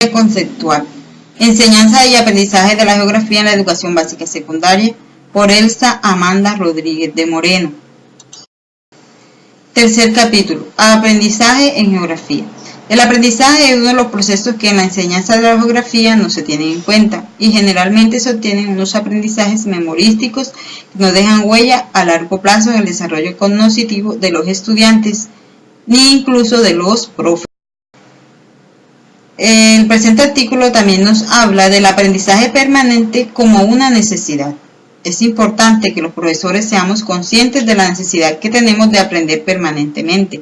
Conceptual. Enseñanza y aprendizaje de la geografía en la educación básica y secundaria por Elsa Amanda Rodríguez de Moreno. Tercer capítulo. Aprendizaje en geografía. El aprendizaje es uno de los procesos que en la enseñanza de la geografía no se tienen en cuenta y generalmente se obtienen unos aprendizajes memorísticos que no dejan huella a largo plazo en el desarrollo cognitivo de los estudiantes ni incluso de los profesores. El presente artículo también nos habla del aprendizaje permanente como una necesidad. Es importante que los profesores seamos conscientes de la necesidad que tenemos de aprender permanentemente,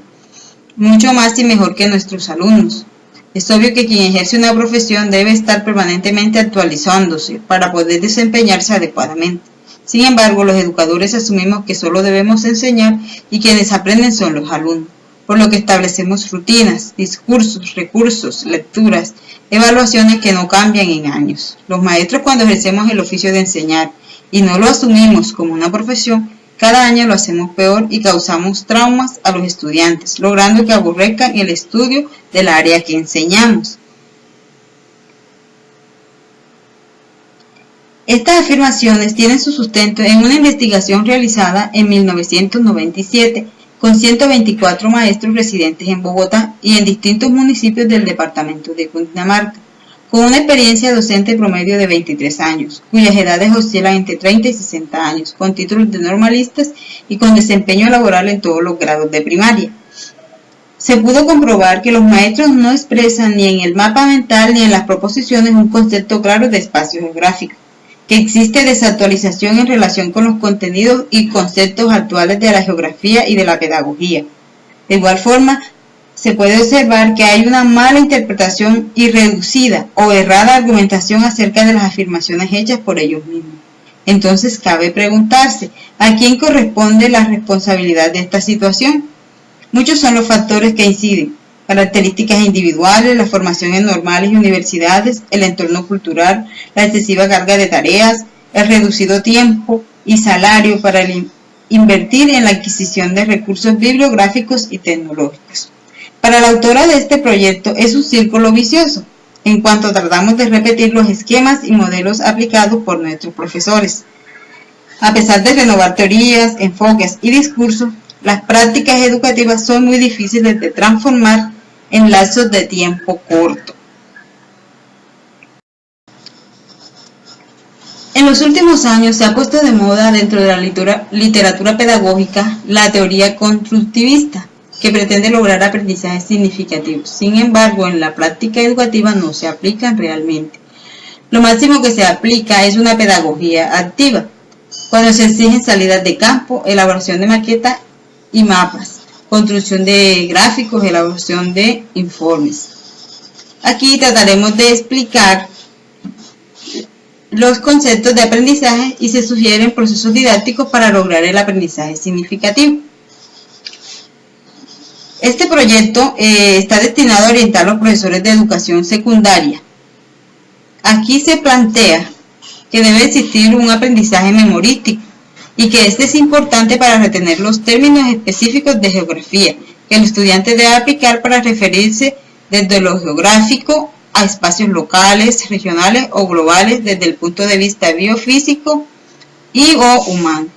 mucho más y mejor que nuestros alumnos. Es obvio que quien ejerce una profesión debe estar permanentemente actualizándose para poder desempeñarse adecuadamente. Sin embargo, los educadores asumimos que solo debemos enseñar y quienes aprenden son los alumnos, por lo que establecemos rutinas, discursos, recursos, lecturas, evaluaciones que no cambian en años. Los maestros, cuando ejercemos el oficio de enseñar y no lo asumimos como una profesión, cada año lo hacemos peor y causamos traumas a los estudiantes, logrando que aborrezcan el estudio del área que enseñamos. Estas afirmaciones tienen su sustento en una investigación realizada en 1997 con 124 maestros residentes en Bogotá y en distintos municipios del departamento de Cundinamarca, con una experiencia docente promedio de 23 años, cuyas edades oscilan entre 30 y 60 años, con títulos de normalistas y con desempeño laboral en todos los grados de primaria. Se pudo comprobar que los maestros no expresan ni en el mapa mental ni en las proposiciones un concepto claro de espacio geográfico, que existe desactualización en relación con los contenidos y conceptos actuales de la geografía y de la pedagogía. De igual forma, se puede observar que hay una mala interpretación y reducida o errada argumentación acerca de las afirmaciones hechas por ellos mismos. Entonces cabe preguntarse, ¿a quién corresponde la responsabilidad de esta situación? Muchos son los factores que inciden: características individuales, las formaciones normales y universidades, el entorno cultural, la excesiva carga de tareas, el reducido tiempo y salario para invertir en la adquisición de recursos bibliográficos y tecnológicos. Para la autora de este proyecto es un círculo vicioso, en cuanto tratamos de repetir los esquemas y modelos aplicados por nuestros profesores. A pesar de renovar teorías, enfoques y discursos, las prácticas educativas son muy difíciles de transformar en lapsos de tiempo corto. En los últimos años se ha puesto de moda dentro de la literatura pedagógica la teoría constructivista, que pretende lograr aprendizajes significativos. Sin embargo, en la práctica educativa no se aplican realmente. Lo máximo que se aplica es una pedagogía activa, cuando se exigen salidas de campo, elaboración de maquetas y mapas, construcción de gráficos, elaboración de informes. Aquí trataremos de explicar los conceptos de aprendizaje y se sugieren procesos didácticos para lograr el aprendizaje significativo. Este proyecto está destinado a orientar a los profesores de educación secundaria. Aquí se plantea que debe existir un aprendizaje memorístico y que este es importante para retener los términos específicos de geografía que el estudiante debe aplicar para referirse desde lo geográfico a espacios locales, regionales o globales desde el punto de vista biofísico y o humano.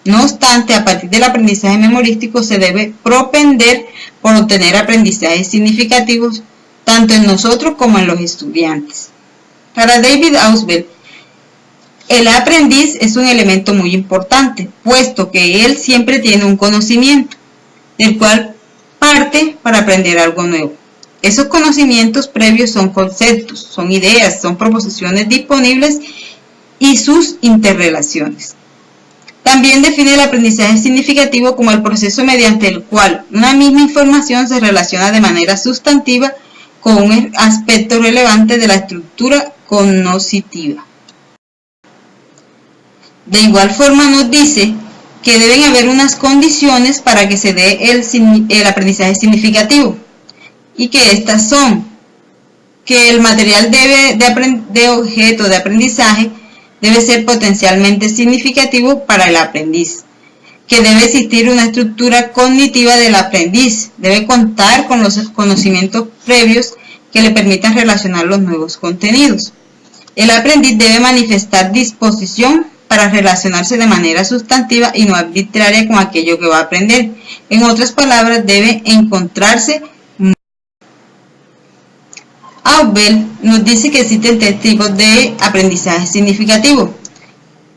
No obstante, a partir del aprendizaje memorístico se debe propender por obtener aprendizajes significativos tanto en nosotros como en los estudiantes. Para David Ausubel, el aprendiz es un elemento muy importante, puesto que él siempre tiene un conocimiento, del cual parte para aprender algo nuevo. Esos conocimientos previos son conceptos, son ideas, son proposiciones disponibles y sus interrelaciones. También define el aprendizaje significativo como el proceso mediante el cual una misma información se relaciona de manera sustantiva con un aspecto relevante de la estructura cognitiva. De igual forma nos dice que deben haber unas condiciones para que se dé el aprendizaje significativo y que estas son que el material de objeto de aprendizaje debe ser potencialmente significativo para el aprendiz, que debe existir una estructura cognitiva del aprendiz, debe contar con los conocimientos previos que le permitan relacionar los nuevos contenidos. El aprendiz debe manifestar disposición para relacionarse de manera sustantiva y no arbitraria con aquello que va a aprender. En otras palabras, debe encontrarse. Ausubel nos dice que existen tres tipos de aprendizaje significativo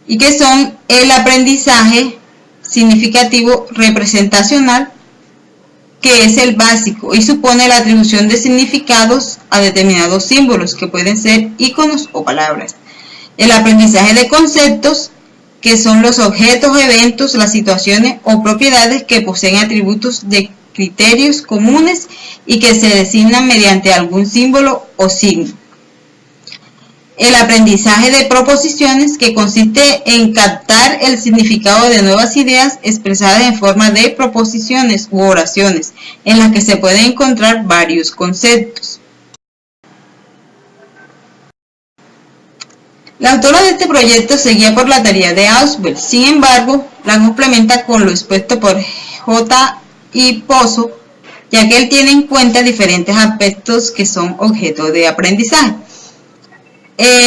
y que son el aprendizaje significativo representacional, que es el básico y supone la atribución de significados a determinados símbolos que pueden ser iconos o palabras. El aprendizaje de conceptos, que son los objetos, eventos, las situaciones o propiedades que poseen atributos de criterios comunes y que se designan mediante algún símbolo o signo. El aprendizaje de proposiciones, que consiste en captar el significado de nuevas ideas expresadas en forma de proposiciones u oraciones, en las que se pueden encontrar varios conceptos. La autora de este proyecto se guía por la teoría de Ausubel, sin embargo, la complementa con lo expuesto por J.I. Pozo, ya que él tiene en cuenta diferentes aspectos que son objeto de aprendizaje.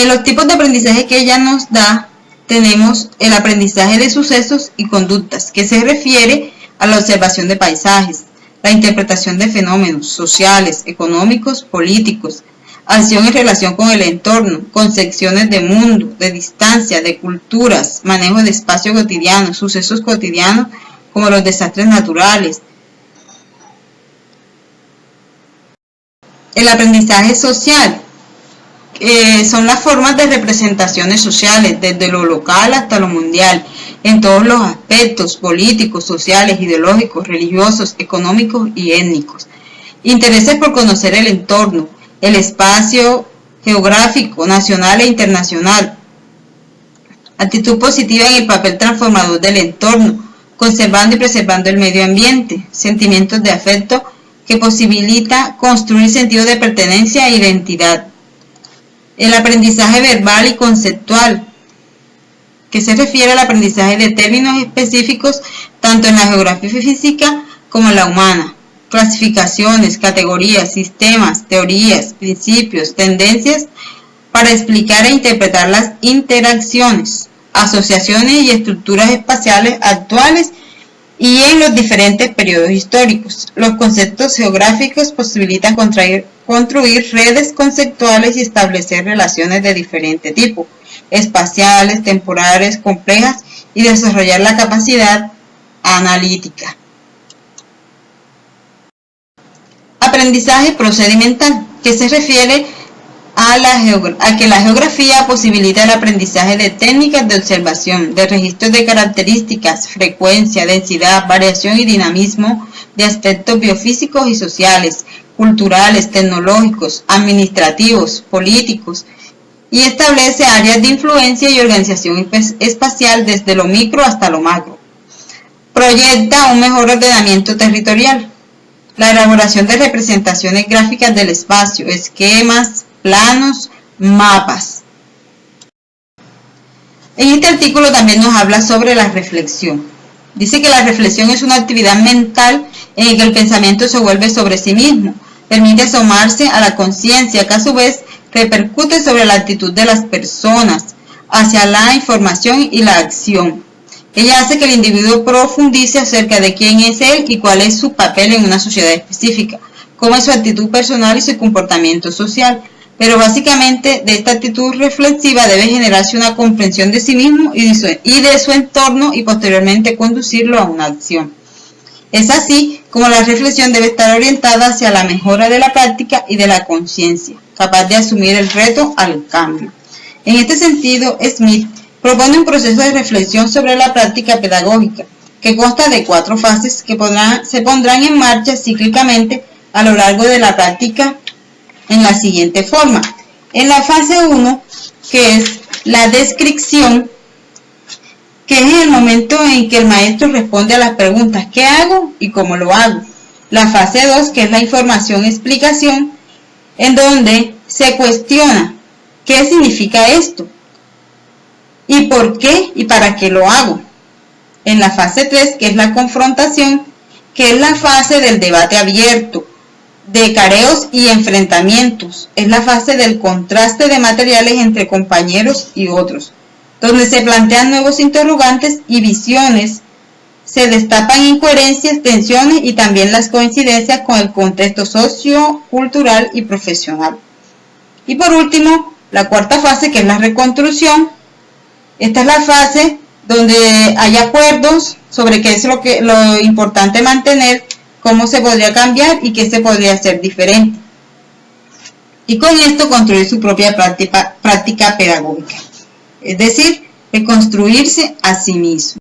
Los tipos de aprendizaje que ella nos da, tenemos el aprendizaje de sucesos y conductas, que se refiere a la observación de paisajes, la interpretación de fenómenos sociales, económicos, políticos, acción en relación con el entorno, concepciones de mundo, de distancia, de culturas, manejo de espacio cotidiano, sucesos cotidianos como los desastres naturales. El aprendizaje social, son las formas de representaciones sociales, desde lo local hasta lo mundial, en todos los aspectos políticos, sociales, ideológicos, religiosos, económicos y étnicos. Intereses por conocer el entorno, el espacio geográfico, nacional e internacional. Actitud positiva en el papel transformador del entorno, conservando y preservando el medio ambiente. Sentimientos de afecto que posibilita construir sentido de pertenencia e identidad. El aprendizaje verbal y conceptual, que se refiere al aprendizaje de términos específicos tanto en la geografía física como en la humana. Clasificaciones, categorías, sistemas, teorías, principios, tendencias para explicar e interpretar las interacciones, asociaciones y estructuras espaciales actuales y en los diferentes periodos históricos. Los conceptos geográficos posibilitan construir redes conceptuales y establecer relaciones de diferente tipo, espaciales, temporales, complejas, y desarrollar la capacidad analítica. Aprendizaje procedimental, que se refiere a que la geografía posibilita el aprendizaje de técnicas de observación, de registros de características, frecuencia, densidad, variación y dinamismo de aspectos biofísicos y sociales, culturales, tecnológicos, administrativos, políticos, y establece áreas de influencia y organización espacial desde lo micro hasta lo macro. Proyecta un mejor ordenamiento territorial, la elaboración de representaciones gráficas del espacio, esquemas, planos, mapas. En este artículo también nos habla sobre la reflexión. Dice que la reflexión es una actividad mental en la que el pensamiento se vuelve sobre sí mismo, permite asomarse a la conciencia, que a su vez repercute sobre la actitud de las personas hacia la información y la acción. Ella hace que el individuo profundice acerca de quién es él y cuál es su papel en una sociedad específica, cómo es su actitud personal y su comportamiento social. Pero básicamente de esta actitud reflexiva debe generarse una comprensión de sí mismo y de su entorno y posteriormente conducirlo a una acción. Es así como la reflexión debe estar orientada hacia la mejora de la práctica y de la conciencia, capaz de asumir el reto al cambio. En este sentido, Smith propone un proceso de reflexión sobre la práctica pedagógica, que consta de 4 fases que se pondrán en marcha cíclicamente a lo largo de la práctica en la siguiente forma. En la fase 1, que es la descripción, que es el momento en que el maestro responde a las preguntas ¿qué hago y cómo lo hago? La fase 2, que es la información-explicación, en donde se cuestiona ¿qué significa esto? ¿Y por qué y para qué lo hago? En la fase 3, que es la confrontación, que es la fase del debate abierto, de careos y enfrentamientos. Es la fase del contraste de materiales entre compañeros y otros, donde se plantean nuevos interrogantes y visiones, se destapan incoherencias, tensiones y también las coincidencias con el contexto sociocultural y profesional. Y por último, la cuarta fase, que es la reconstrucción. Esta es la fase donde hay acuerdos sobre qué es lo importante mantener, cómo se podría cambiar y qué se podría hacer diferente. Y con esto construir su propia práctica pedagógica. Es decir, reconstruirse a sí mismo.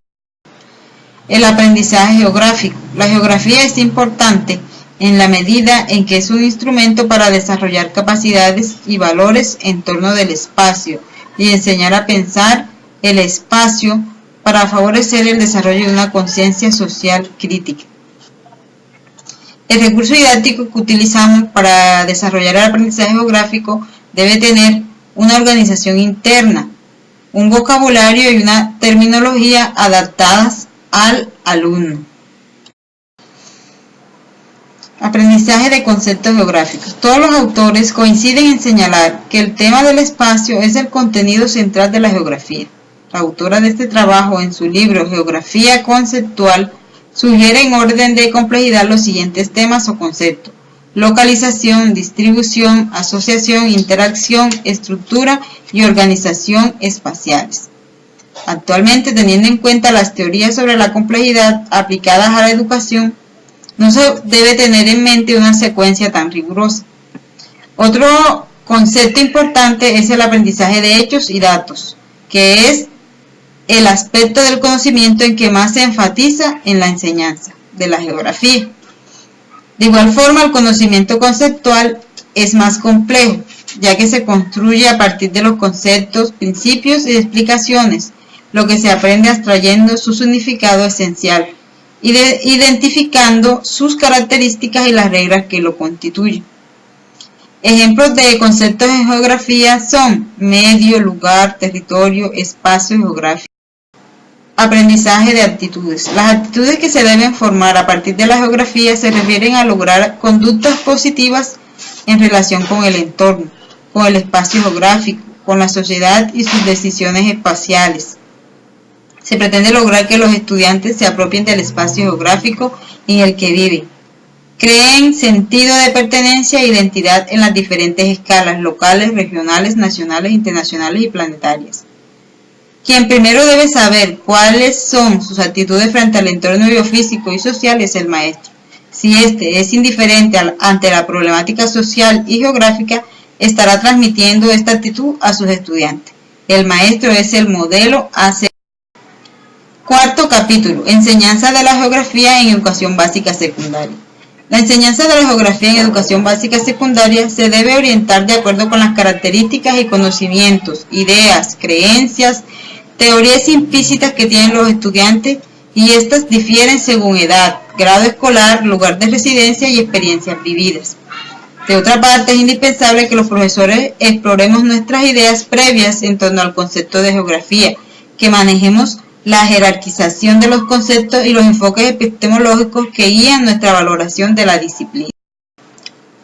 El aprendizaje geográfico. La geografía es importante en la medida en que es un instrumento para desarrollar capacidades y valores en torno del espacio y enseñar a pensar el espacio para favorecer el desarrollo de una conciencia social crítica. El recurso didáctico que utilizamos para desarrollar el aprendizaje geográfico debe tener una organización interna, un vocabulario y una terminología adaptadas al alumno. Aprendizaje de conceptos geográficos. Todos los autores coinciden en señalar que el tema del espacio es el contenido central de la geografía. La autora de este trabajo, en su libro Geografía Conceptual, sugiere en orden de complejidad los siguientes temas o conceptos: localización, distribución, asociación, interacción, estructura y organización espaciales. Actualmente, teniendo en cuenta las teorías sobre la complejidad aplicadas a la educación, no se debe tener en mente una secuencia tan rigurosa. Otro concepto importante es el aprendizaje de hechos y datos, que es el aspecto del conocimiento en que más se enfatiza en la enseñanza de la geografía. De igual forma, el conocimiento conceptual es más complejo, ya que se construye a partir de los conceptos, principios y explicaciones, lo que se aprende extrayendo su significado esencial y identificando sus características y las reglas que lo constituyen. Ejemplos de conceptos en geografía son medio, lugar, territorio, espacio geográfico. Aprendizaje de actitudes. Las actitudes que se deben formar a partir de la geografía se refieren a lograr conductas positivas en relación con el entorno, con el espacio geográfico, con la sociedad y sus decisiones espaciales. Se pretende lograr que los estudiantes se apropien del espacio geográfico en el que viven, creen sentido de pertenencia e identidad en las diferentes escalas locales, regionales, nacionales, internacionales y planetarias. Quien primero debe saber cuáles son sus actitudes frente al entorno biofísico y social es el maestro. Si éste es indiferente ante la problemática social y geográfica, estará transmitiendo esta actitud a sus estudiantes. El maestro es el modelo a seguir. Cuarto capítulo: enseñanza de la geografía en educación básica secundaria. La enseñanza de la geografía en educación básica secundaria se debe orientar de acuerdo con las características y conocimientos, ideas, creencias, teorías implícitas que tienen los estudiantes, y estas difieren según edad, grado escolar, lugar de residencia y experiencias vividas. De otra parte, es indispensable que los profesores exploremos nuestras ideas previas en torno al concepto de geografía, que manejemos la jerarquización de los conceptos y los enfoques epistemológicos que guían nuestra valoración de la disciplina.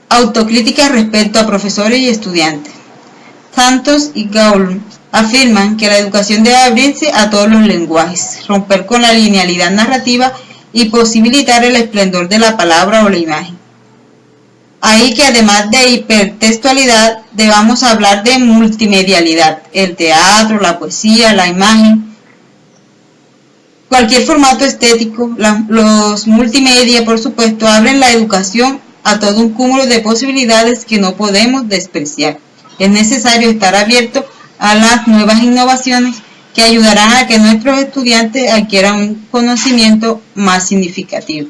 Autocrítica respecto a profesores y estudiantes. Santos y Gaul afirman que la educación debe abrirse a todos los lenguajes, romper con la linealidad narrativa y posibilitar el esplendor de la palabra o la imagen. Ahí que además de hipertextualidad debamos hablar de multimedialidad, el teatro, la poesía, la imagen, cualquier formato estético. Los multimedia, por supuesto, abren la educación a todo un cúmulo de posibilidades que no podemos despreciar. Es necesario estar abierto a las nuevas innovaciones que ayudarán a que nuestros estudiantes adquieran un conocimiento más significativo.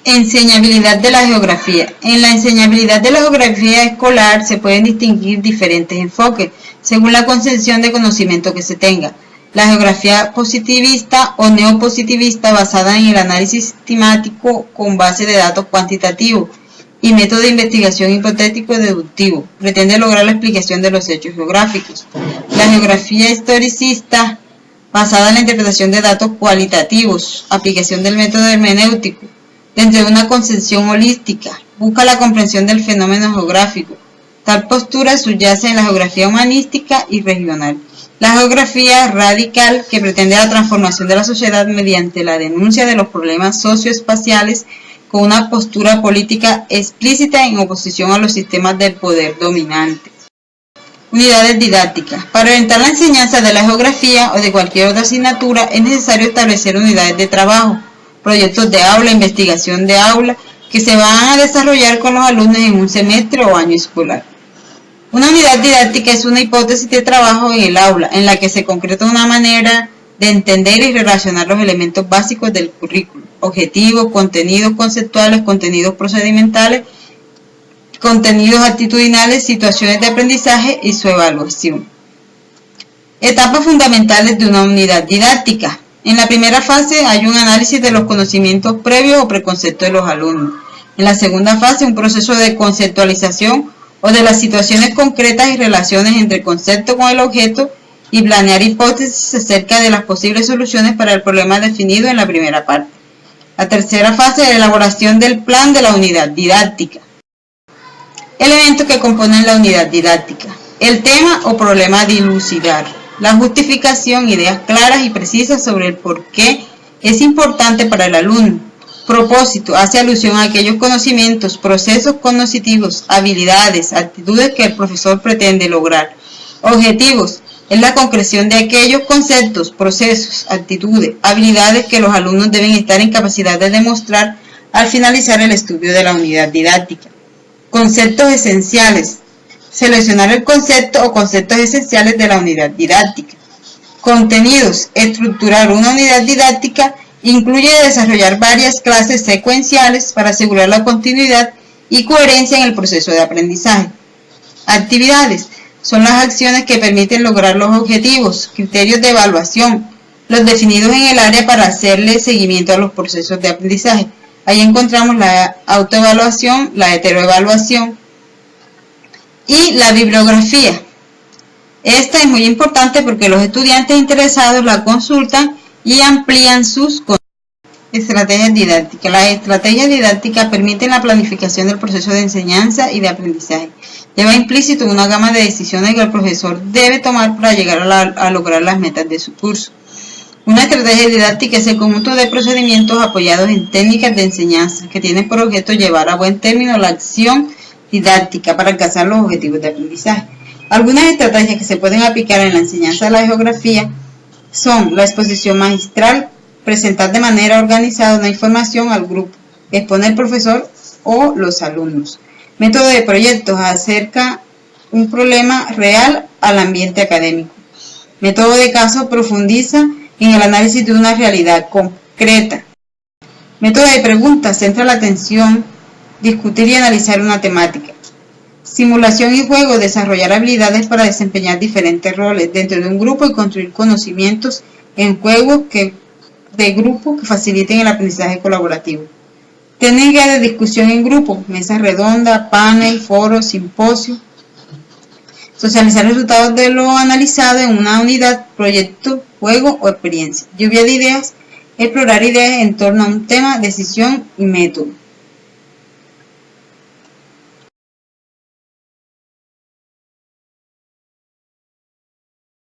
Enseñabilidad de la geografía. En la enseñabilidad de la geografía escolar se pueden distinguir diferentes enfoques según la concepción de conocimiento que se tenga. La geografía positivista o neopositivista, basada en el análisis sistemático con base de datos cuantitativos y método de investigación hipotético y deductivo, pretende lograr la explicación de los hechos geográficos. La geografía historicista, basada en la interpretación de datos cualitativos, aplicación del método hermenéutico, dentro de una concepción holística, busca la comprensión del fenómeno geográfico. Tal postura subyace en la geografía humanística y regional. La geografía radical, que pretende la transformación de la sociedad mediante la denuncia de los problemas socioespaciales con una postura política explícita en oposición a los sistemas del poder dominante. Unidades didácticas. Para orientar la enseñanza de la geografía o de cualquier otra asignatura es necesario establecer unidades de trabajo, proyectos de aula, investigación de aula, que se van a desarrollar con los alumnos en un semestre o año escolar. Una unidad didáctica es una hipótesis de trabajo en el aula, en la que se concreta una manera de entender y relacionar los elementos básicos del currículo: objetivos, contenidos conceptuales, contenidos procedimentales, contenidos actitudinales, situaciones de aprendizaje y su evaluación. Etapas fundamentales de una unidad didáctica. En la primera fase hay un análisis de los conocimientos previos o preconceptos de los alumnos. En la segunda fase, un proceso de conceptualización o de las situaciones concretas y relaciones entre el concepto con el objeto, y planear hipótesis acerca de las posibles soluciones para el problema definido en la primera parte. La tercera fase es la elaboración del plan de la unidad didáctica. Elementos que componen la unidad didáctica: el tema o problema a dilucidar, la justificación, ideas claras y precisas sobre el por qué es importante para el alumno. Propósito, hace alusión a aquellos conocimientos, procesos cognitivos, habilidades, actitudes que el profesor pretende lograr. Objetivos, es la concreción de aquellos conceptos, procesos, actitudes, habilidades que los alumnos deben estar en capacidad de demostrar al finalizar el estudio de la unidad didáctica. Conceptos esenciales, seleccionar el concepto o conceptos esenciales de la unidad didáctica. Contenidos, estructurar una unidad didáctica incluye desarrollar varias clases secuenciales para asegurar la continuidad y coherencia en el proceso de aprendizaje. Actividades son las acciones que permiten lograr los objetivos, criterios de evaluación, los definidos en el área para hacerle seguimiento a los procesos de aprendizaje. Ahí encontramos la autoevaluación, la heteroevaluación y la bibliografía. Esta es muy importante porque los estudiantes interesados la consultan y amplían sus conocimientos. Estrategias didácticas. Las estrategias didácticas permiten la planificación del proceso de enseñanza y de aprendizaje. Lleva implícito una gama de decisiones que el profesor debe tomar para llegar a lograr las metas de su curso. Una estrategia didáctica es el conjunto de procedimientos apoyados en técnicas de enseñanza que tienen por objeto llevar a buen término la acción didáctica para alcanzar los objetivos de aprendizaje. Algunas estrategias que se pueden aplicar en la enseñanza de la geografía son la exposición magistral, presentar de manera organizada una información al grupo, exponer el profesor o los alumnos. Método de proyectos, acerca un problema real al ambiente académico. Método de caso, profundiza en el análisis de una realidad concreta. Método de preguntas, centra la atención, discutir y analizar una temática. Simulación y juego, desarrollar habilidades para desempeñar diferentes roles dentro de un grupo y construir conocimientos en juegos de grupo que faciliten el aprendizaje colaborativo. Técnicas de discusión en grupo, mesa redonda, panel, foro, simposio. Socializar resultados de lo analizado en una unidad, proyecto, juego o experiencia. Lluvia de ideas, explorar ideas en torno a un tema, decisión y método.